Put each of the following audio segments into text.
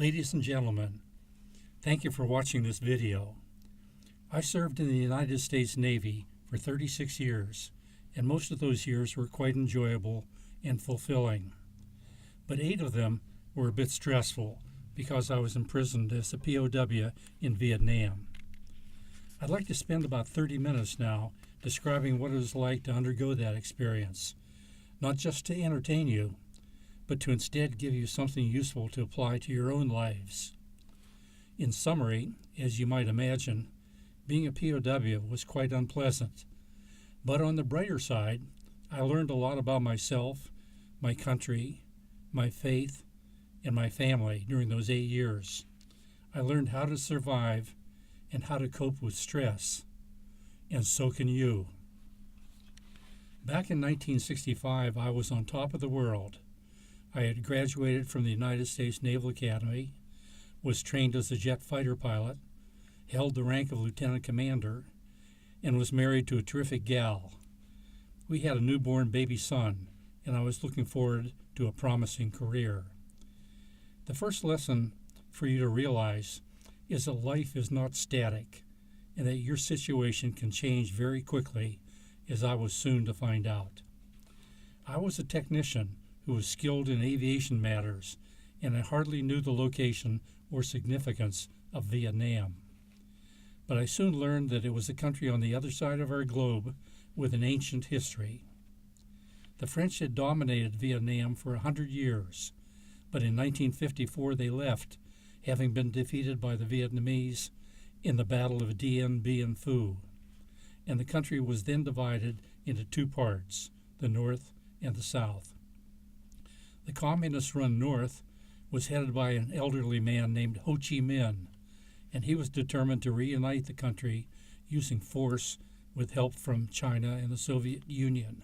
Ladies and gentlemen, thank you for watching this video. I served in the United States Navy for 36 years, and most of those years were quite enjoyable and fulfilling. But 8 of them were a bit stressful because I was imprisoned as a POW in Vietnam. I'd like to spend about 30 minutes now describing what it was like to undergo that experience, not just to entertain you, but to instead give you something useful to apply to your own lives. In summary, as you might imagine, being a POW was quite unpleasant. But on the brighter side, I learned a lot about myself, my country, my faith, and my family during those 8 years. I learned how to survive and how to cope with stress. And so can you. Back in 1965, I was on top of the world. I had graduated from the United States Naval Academy, was trained as a jet fighter pilot, held the rank of lieutenant commander, and was married to a terrific gal. We had a newborn baby son, and I was looking forward to a promising career. The first lesson for you to realize is that life is not static, and that your situation can change very quickly, as I was soon to find out. I was a technician who was skilled in aviation matters, and I hardly knew the location or significance of Vietnam. But I soon learned that it was a country on the other side of our globe with an ancient history. The French had dominated Vietnam for 100 years, but in 1954 they left, having been defeated by the Vietnamese in the Battle of Dien Bien Phu, and the country was then divided into 2 parts, the North and the South. The communist-run North was headed by an elderly man named Ho Chi Minh, and he was determined to reunite the country using force with help from China and the Soviet Union.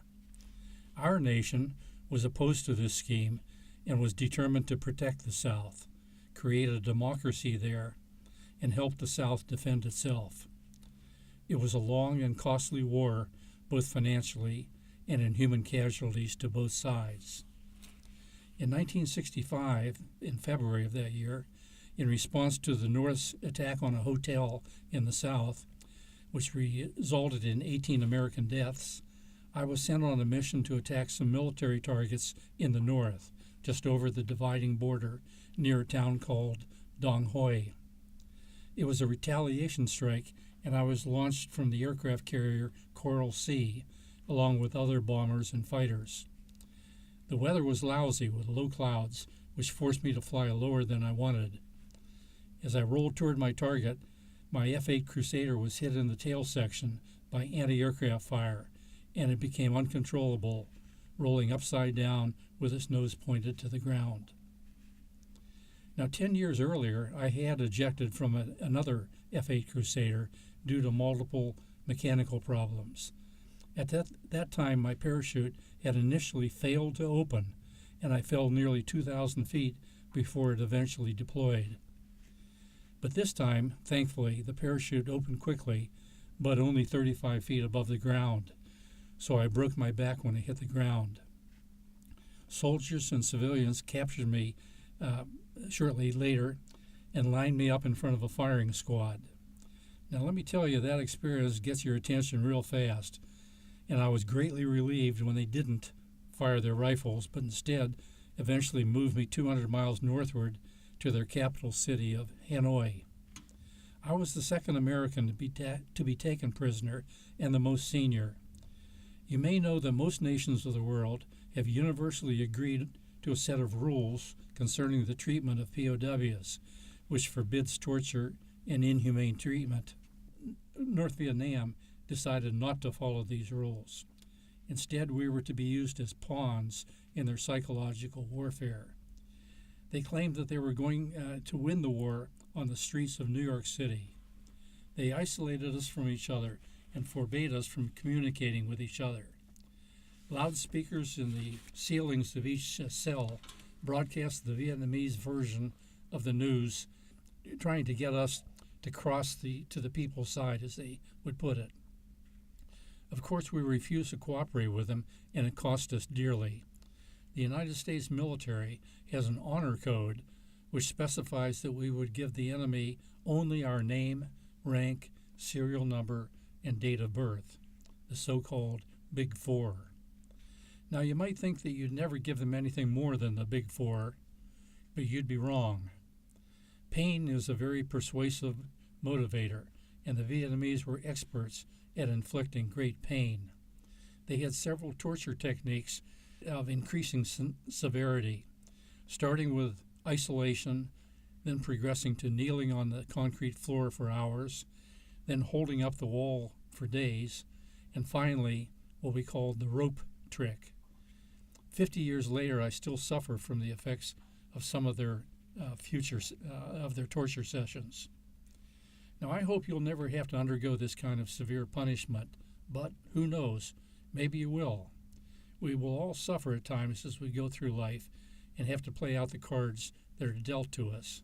Our nation was opposed to this scheme and was determined to protect the South, create a democracy there, and help the South defend itself. It was a long and costly war, both financially and in human casualties to both sides. In 1965, in February of that year, in response to the North's attack on a hotel in the South, which resulted in 18 American deaths, I was sent on a mission to attack some military targets in the North, just over the dividing border near a town called Dong Hoi. It was a retaliation strike, and I was launched from the aircraft carrier Coral Sea, along with other bombers and fighters. The weather was lousy with low clouds, which forced me to fly lower than I wanted. As I rolled toward my target, my F-8 Crusader was hit in the tail section by anti-aircraft fire, and it became uncontrollable, rolling upside down with its nose pointed to the ground. Now, 10 years earlier, I had ejected from another F-8 Crusader due to multiple mechanical problems. At that time, my parachute had initially failed to open, and I fell nearly 2,000 feet before it eventually deployed. But this time, thankfully, the parachute opened quickly, but only 35 feet above the ground, so I broke my back when it hit the ground. Soldiers and civilians captured me shortly later and lined me up in front of a firing squad. Now, let me tell you, that experience gets your attention real fast, and I was greatly relieved when they didn't fire their rifles, but instead eventually moved me 200 miles northward to their capital city of Hanoi. I was the second American to be taken prisoner and the most senior. You may know that most nations of the world have universally agreed to a set of rules concerning the treatment of POWs, which forbids torture and inhumane treatment. North Vietnam decided not to follow these rules. Instead, we were to be used as pawns in their psychological warfare. They claimed that they were going to win the war on the streets of New York City. They isolated us from each other and forbade us from communicating with each other. Loudspeakers in the ceilings of each cell broadcast the Vietnamese version of the news, trying to get us to cross to the people's side, as they would put it. Of course, we refused to cooperate with them, and it cost us dearly. The United States military has an honor code which specifies that we would give the enemy only our name, rank, serial number, and date of birth, the so-called Big Four. Now, you might think that you'd never give them anything more than the Big Four, but you'd be wrong. Pain is a very persuasive motivator, and the Vietnamese were experts at inflicting great pain. They had several torture techniques of increasing severity, starting with isolation, then progressing to kneeling on the concrete floor for hours, then holding up the wall for days, and finally what we called the rope trick. 50 years later, I still suffer from the effects of some of their their torture sessions. Now, I hope you'll never have to undergo this kind of severe punishment, but who knows, maybe you will. We will all suffer at times as we go through life and have to play out the cards that are dealt to us.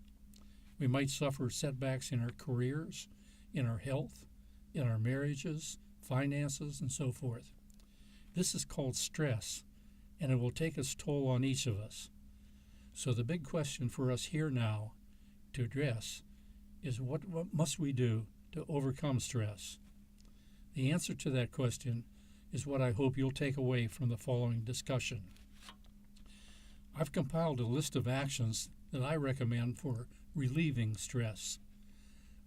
We might suffer setbacks in our careers, in our health, in our marriages, finances, and so forth. This is called stress, and it will take its toll on each of us. So the big question for us here now to address is what must we do to overcome stress? The answer to that question is what I hope you'll take away from the following discussion. I've compiled a list of actions that I recommend for relieving stress.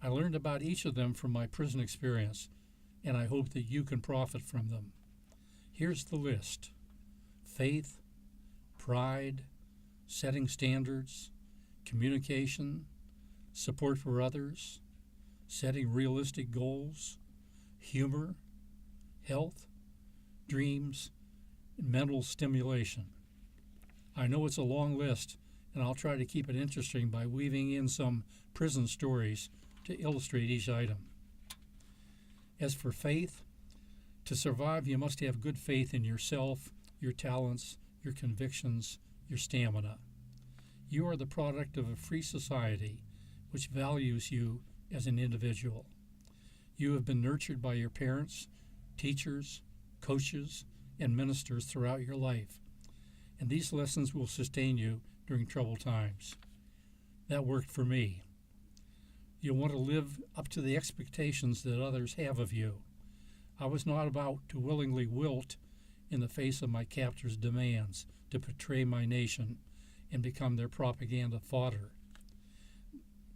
I learned about each of them from my prison experience, and I hope that you can profit from them. Here's the list: faith, pride, setting standards, communication, support for others, setting realistic goals, humor, health, dreams, and mental stimulation. I know it's a long list, and I'll try to keep it interesting by weaving in some prison stories to illustrate each item. As for faith, to survive you must have good faith in yourself, your talents, your convictions, your stamina. You are the product of a free society which values you as an individual. You have been nurtured by your parents, teachers, coaches, and ministers throughout your life, and these lessons will sustain you during troubled times. That worked for me. You'll want to live up to the expectations that others have of you. I was not about to willingly wilt in the face of my captors' demands to betray my nation and become their propaganda fodder.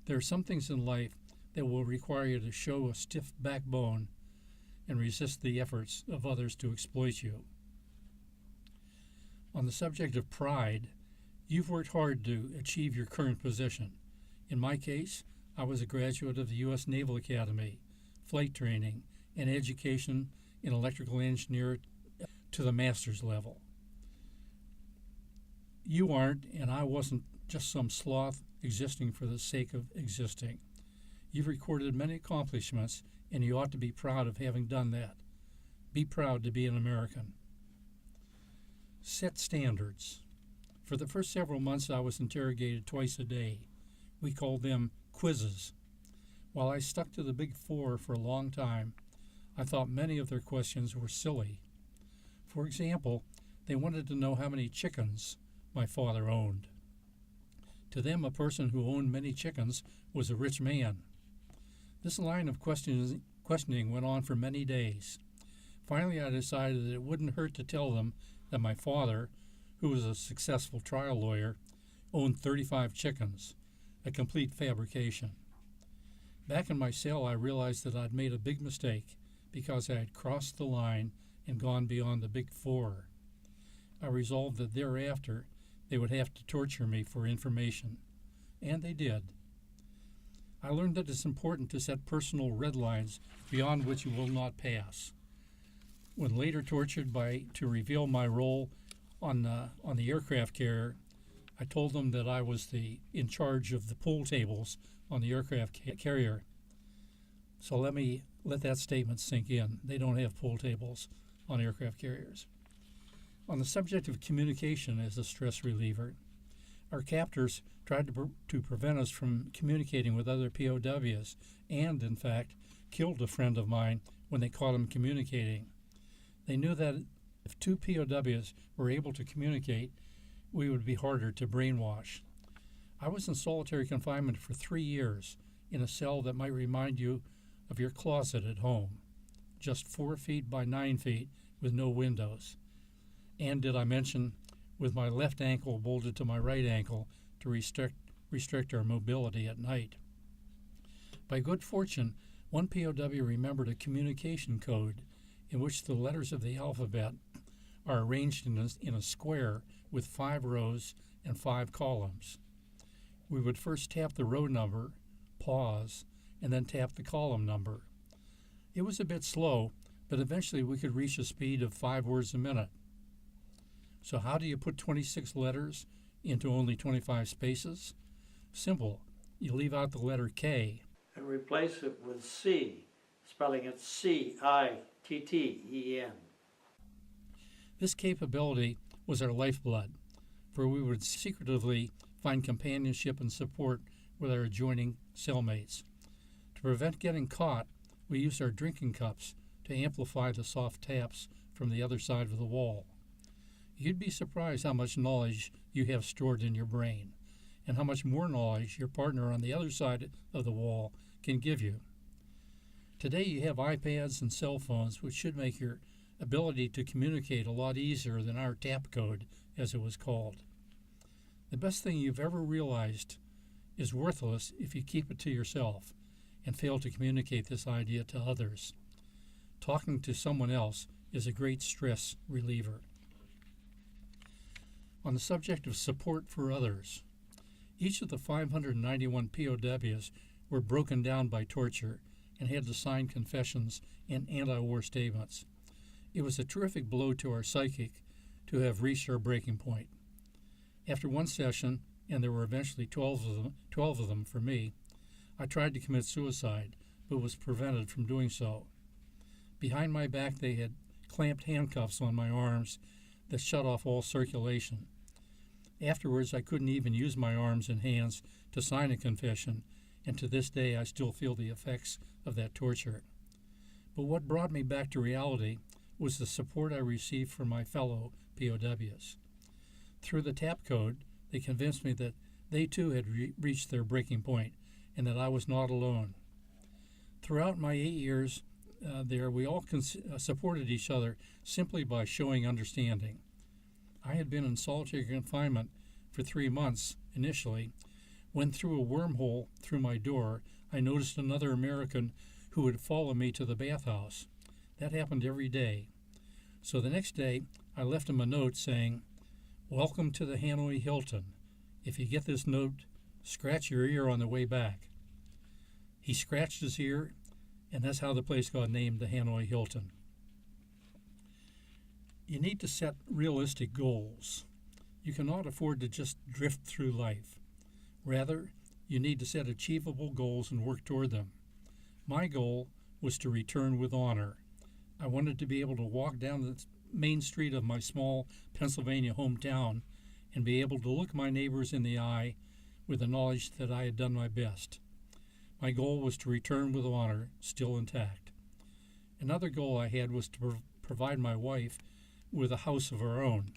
There are some things in life that will require you to show a stiff backbone and resist the efforts of others to exploit you. On the subject of pride, you've worked hard to achieve your current position. In my case, I was a graduate of the U.S. Naval Academy, flight training, and education in electrical engineering to the master's level. You aren't, and I wasn't just some sloth existing for the sake of existing. You've recorded many accomplishments, and you ought to be proud of having done that. Be proud to be an American. Set standards. For the first several months, I was interrogated twice a day. We called them quizzes. While I stuck to the Big Four for a long time, I thought many of their questions were silly. For example, they wanted to know how many chickens my father owned. To them, a person who owned many chickens was a rich man. This line of questioning went on for many days. Finally, I decided that it wouldn't hurt to tell them that my father, who was a successful trial lawyer, owned 35 chickens, a complete fabrication. Back in my cell, I realized that I'd made a big mistake because I had crossed the line and gone beyond the Big Four. I resolved that thereafter they would have to torture me for information, and they did. I learned that it's important to set personal red lines beyond which you will not pass. When later tortured to reveal my role on the aircraft carrier, I told them that I was in charge of the pool tables on the aircraft carrier. So let that statement sink in. They don't have pool tables on aircraft carriers. On the subject of communication as a stress reliever, our captors tried to prevent us from communicating with other POWs and, in fact, killed a friend of mine when they caught him communicating. They knew that if two POWs were able to communicate, we would be harder to brainwash. I was in solitary confinement for 3 years in a cell that might remind you of your closet at home, just 4 feet by 9 feet with no windows. And did I mention, with my left ankle bolted to my right ankle to restrict our mobility at night. By good fortune, one POW remembered a communication code in which the letters of the alphabet are arranged in a square with 5 rows and 5 columns. We would first tap the row number, pause, and then tap the column number. It was a bit slow, but eventually we could reach a speed of 5 words a minute. So how do you put 26 letters into only 25 spaces? Simple. You leave out the letter K. And replace it with C, spelling it C-I-T-T-E-N. This capability was our lifeblood, for we would secretively find companionship and support with our adjoining cellmates. To prevent getting caught, we used our drinking cups to amplify the soft taps from the other side of the wall. You'd be surprised how much knowledge you have stored in your brain, and how much more knowledge your partner on the other side of the wall can give you. Today you have iPads and cell phones, which should make your ability to communicate a lot easier than our tap code, as it was called. The best thing you've ever realized is worthless if you keep it to yourself and fail to communicate this idea to others. Talking to someone else is a great stress reliever. On the subject of support for others, each of the 591 POWs were broken down by torture and had to sign confessions and anti-war statements. It was a terrific blow to our psychic to have reached our breaking point. After one session, and there were eventually 12 of them for me, I tried to commit suicide, but was prevented from doing so. Behind my back they had clamped handcuffs on my arms that shut off all circulation. Afterwards, I couldn't even use my arms and hands to sign a confession, and to this day I still feel the effects of that torture. But what brought me back to reality was the support I received from my fellow POWs. Through the tap code, they convinced me that they too had reached their breaking point and that I was not alone. Throughout my 8 years there, we all supported each other simply by showing understanding. I had been in solitary confinement for 3 months initially, when through a wormhole through my door, I noticed another American who would follow me to the bathhouse. That happened every day. So the next day, I left him a note saying, "Welcome to the Hanoi Hilton. If you get this note, scratch your ear on the way back." He scratched his ear, and that's how the place got named the Hanoi Hilton. You need to set realistic goals. You cannot afford to just drift through life. Rather, you need to set achievable goals and work toward them. My goal was to return with honor. I wanted to be able to walk down the main street of my small Pennsylvania hometown and be able to look my neighbors in the eye with the knowledge that I had done my best. My goal was to return with honor, still intact. Another goal I had was to provide my wife with a house of her own.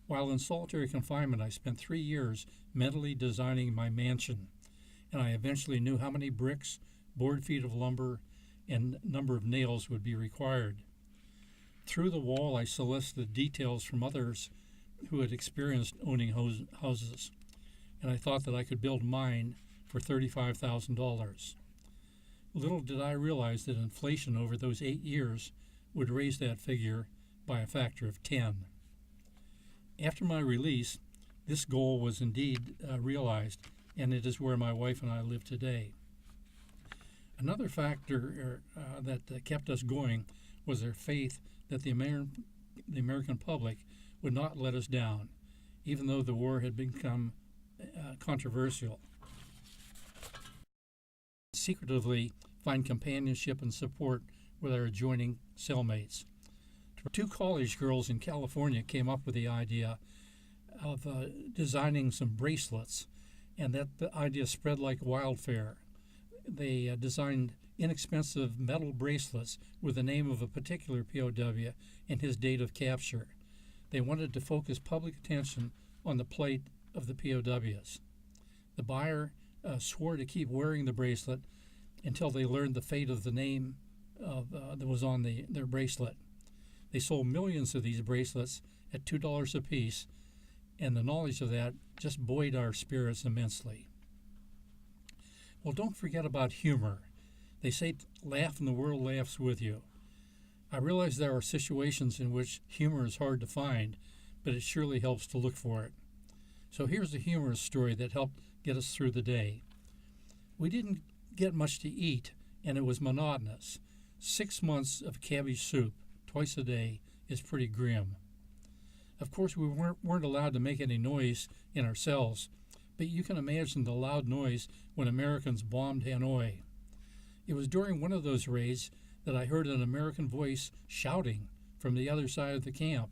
While in solitary confinement, I spent 3 years mentally designing my mansion, and I eventually knew how many bricks, board feet of lumber, and number of nails would be required. Through the wall, I solicited details from others who had experienced owning houses, and I thought that I could build mine for $35,000. Little did I realize that inflation over those 8 years would raise that figure by a factor of 10. After my release, this goal was indeed realized, and it is where my wife and I live today. Another factor that kept us going was our faith that the American public would not let us down, even though the war had become controversial. Secretively find companionship and support with our adjoining cellmates. 2 college girls in California came up with the idea of designing some bracelets, and that the idea spread like wildfire. They designed inexpensive metal bracelets with the name of a particular POW and his date of capture. They wanted to focus public attention on the plight of the POWs. The buyer swore to keep wearing the bracelet until they learned the fate of the name that was on their bracelet. They sold millions of these bracelets at $2 a piece, and the knowledge of that just buoyed our spirits immensely. Well, don't forget about humor. They say laugh and the world laughs with you. I realize there are situations in which humor is hard to find, but it surely helps to look for it. So here's a humorous story that helped get us through the day. We didn't get much to eat, and it was monotonous. 6 months of cabbage soup twice a day is pretty grim. Of course, we weren't allowed to make any noise in our cells, but you can imagine the loud noise when Americans bombed Hanoi. It was during one of those raids that I heard an American voice shouting from the other side of the camp.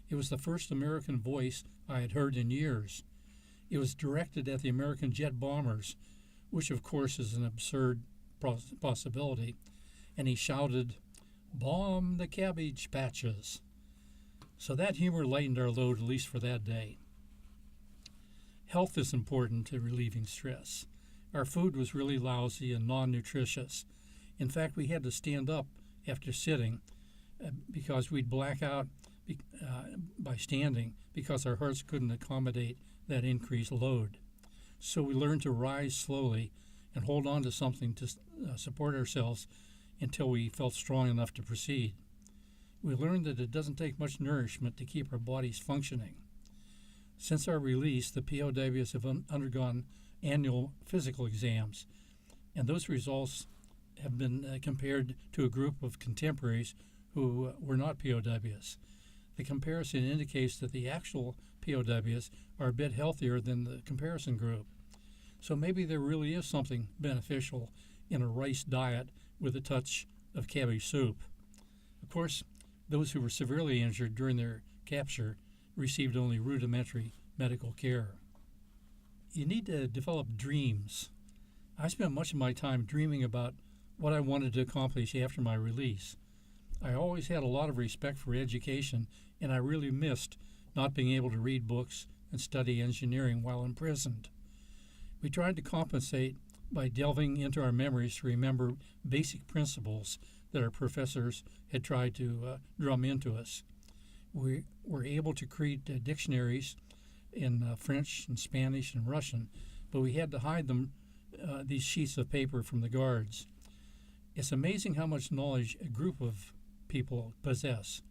It was the first American voice I had heard in years. It was directed at the American jet bombers, which of course is an absurd possibility, and he shouted, "Bomb the cabbage patches." So that humor lightened our load, at least for that day. Health is important to relieving stress. Our food was really lousy and non-nutritious. In fact, we had to stand up after sitting because we'd black out by standing because our hearts couldn't accommodate that increased load. So we learned to rise slowly and hold on to something to support ourselves until we felt strong enough to proceed. We learned that it doesn't take much nourishment to keep our bodies functioning. Since our release, the POWs have undergone annual physical exams, and those results have been compared to a group of contemporaries who were not POWs. The comparison indicates that the actual POWs are a bit healthier than the comparison group. So maybe there really is something beneficial in a rice diet with a touch of cabbage soup. Of course, those who were severely injured during their capture received only rudimentary medical care. You need to develop dreams. I spent much of my time dreaming about what I wanted to accomplish after my release. I always had a lot of respect for education, and I really missed not being able to read books and study engineering while imprisoned. We tried to compensate by delving into our memories to remember basic principles that our professors had tried to drum into us. We were able to create dictionaries in French and Spanish and Russian, but we had to hide these sheets of paper from the guards. It's amazing how much knowledge a group of people possess.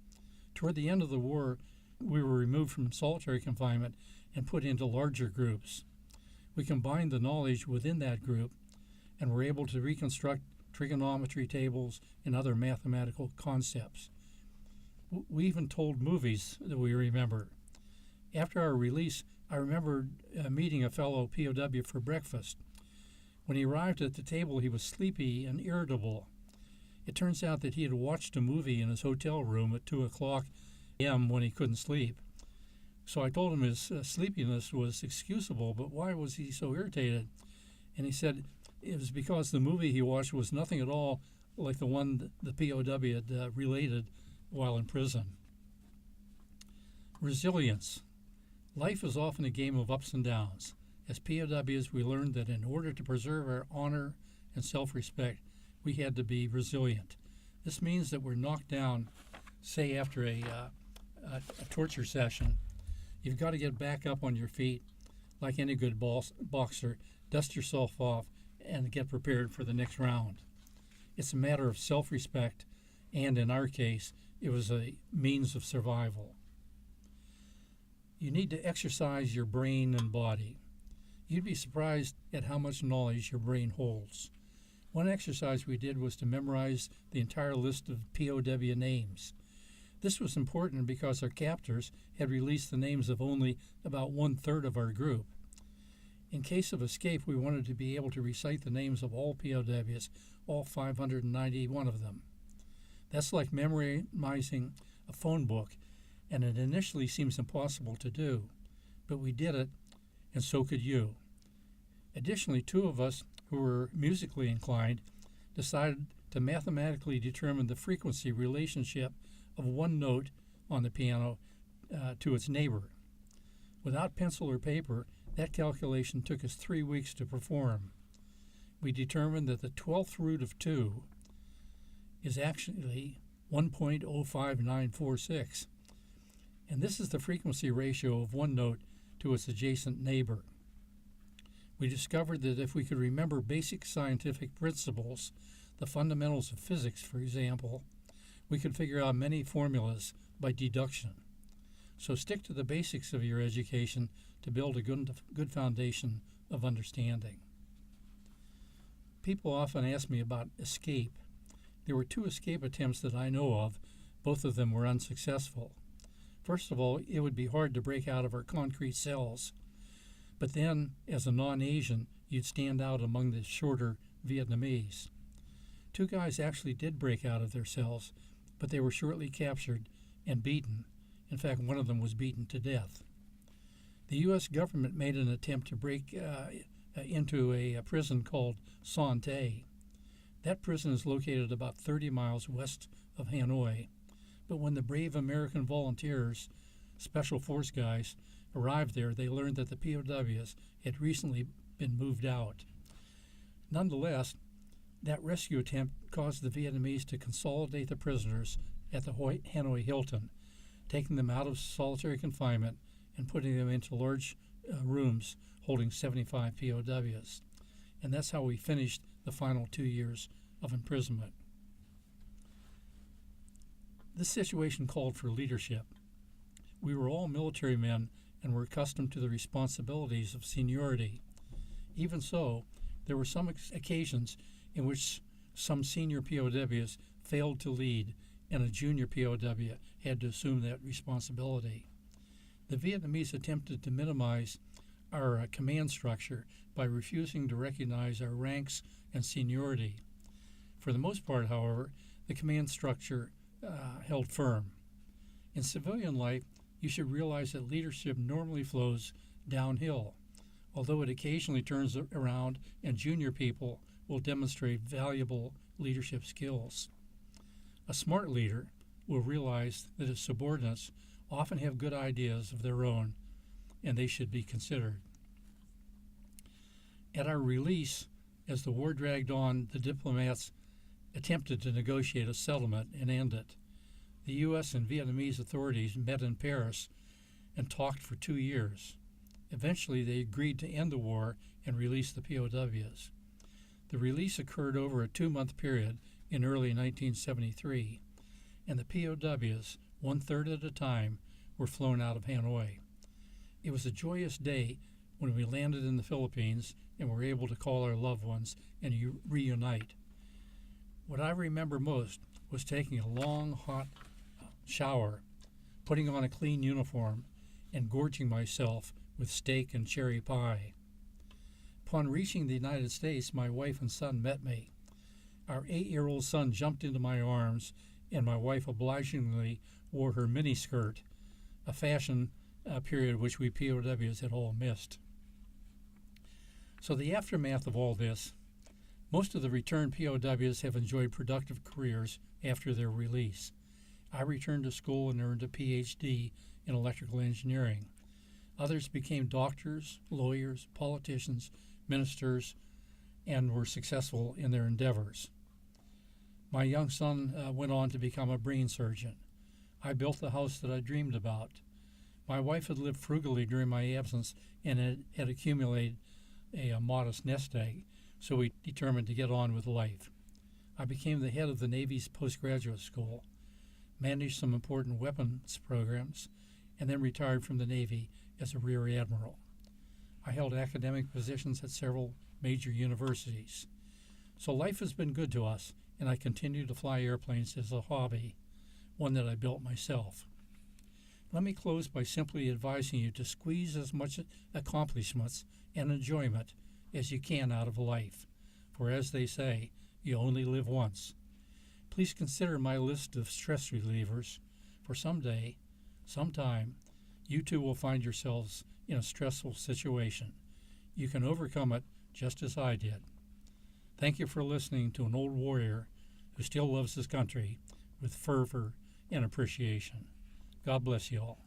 Toward the end of the war, we were removed from solitary confinement and put into larger groups. We combined the knowledge within that group and were able to reconstruct trigonometry tables and other mathematical concepts. We even told movies that we remember. After our release, I remembered meeting a fellow POW for breakfast. When he arrived at the table, he was sleepy and irritable. It turns out that he had watched a movie in his hotel room at 2:00 a.m. when he couldn't sleep. So I told him his sleepiness was excusable, but why was he so irritated? And he said it was because the movie he watched was nothing at all like the one the POW had related while in prison. Resilience. Life is often a game of ups and downs. As POWs, we learned that in order to preserve our honor and self-respect, we had to be resilient. This means that we're knocked down, say after a torture session. You've got to get back up on your feet like any good boxer, dust yourself off, and get prepared for the next round. It's a matter of self-respect, and in our case, it was a means of survival. You need to exercise your brain and body. You'd be surprised at how much knowledge your brain holds. One exercise we did was to memorize the entire list of POW names. This was important because our captors had released the names of only about 1/3 of our group. In case of escape, we wanted to be able to recite the names of all POWs, all 591 of them. That's like memorizing a phone book, and it initially seems impossible to do, but we did it, and so could you. Additionally, 2 of us who were musically inclined decided to mathematically determine the frequency relationship of one note on the piano to its neighbor. Without pencil or paper, That calculation took us 3 weeks to perform. We determined that the 12th root of 2 is actually 1.05946, and this is the frequency ratio of one note to its adjacent neighbor. We discovered that if we could remember basic scientific principles, the fundamentals of physics, for example, we could figure out many formulas by deduction. So stick to the basics of your education to build a good foundation of understanding. People often ask me about escape. There were 2 escape attempts that I know of. Both of them were unsuccessful. First of all, it would be hard to break out of our concrete cells. But then, as a non-Asian, you'd stand out among the shorter Vietnamese. 2 guys actually did break out of their cells, but they were shortly captured and beaten. In fact, one of them was beaten to death. The U.S. government made an attempt to break into a prison called Son Tay. That prison is located about 30 miles west of Hanoi. But when the brave American volunteers, special force guys, arrived there, they learned that the POWs had recently been moved out. Nonetheless, that rescue attempt caused the Vietnamese to consolidate the prisoners at the Hanoi Hilton, taking them out of solitary confinement and putting them into large rooms holding 75 POWs. And that's how we finished the final 2 years of imprisonment. This situation called for leadership. We were all military men and were accustomed to the responsibilities of seniority. Even so, there were some occasions in which some senior POWs failed to lead and a junior POW had to assume that responsibility. The Vietnamese attempted to minimize our command structure by refusing to recognize our ranks and seniority. For the most part, however, the command structure held firm. In civilian life, you should realize that leadership normally flows downhill, although it occasionally turns around and junior people will demonstrate valuable leadership skills. A smart leader will realize that his subordinates often have good ideas of their own, and they should be considered. At our release, as the war dragged on, the diplomats attempted to negotiate a settlement and end it. The U.S. and Vietnamese authorities met in Paris and talked for 2 years. Eventually, they agreed to end the war and release the POWs. The release occurred over a 2-month period in early 1973, and the POWs, 1/3 at a time, were flown out of Hanoi. It was a joyous day when we landed in the Philippines and were able to call our loved ones and reunite. What I remember most was taking a long, hot shower, putting on a clean uniform, and gorging myself with steak and cherry pie. Upon reaching the United States, my wife and son met me. Our 8-year-old son jumped into my arms, and my wife obligingly wore her miniskirt, a fashion period which we POWs had all missed. So the aftermath of all this, most of the returned POWs have enjoyed productive careers after their release. I returned to school and earned a PhD in electrical engineering. Others became doctors, lawyers, politicians, ministers, and were successful in their endeavors. My young son went on to become a brain surgeon. I built the house that I dreamed about. My wife had lived frugally during my absence and had accumulated a modest nest egg, so we determined to get on with life. I became the head of the Navy's postgraduate school, managed some important weapons programs, and then retired from the Navy as a Rear Admiral. I held academic positions at several major universities. So life has been good to us, and I continue to fly airplanes as a hobby, one that I built myself. Let me close by simply advising you to squeeze as much accomplishments and enjoyment as you can out of life, for as they say, you only live once. Please consider my list of stress relievers, for someday, sometime, you too will find yourselves in a stressful situation. You can overcome it just as I did. Thank you for listening to an old warrior who still loves his country with fervor and appreciation. God bless you all.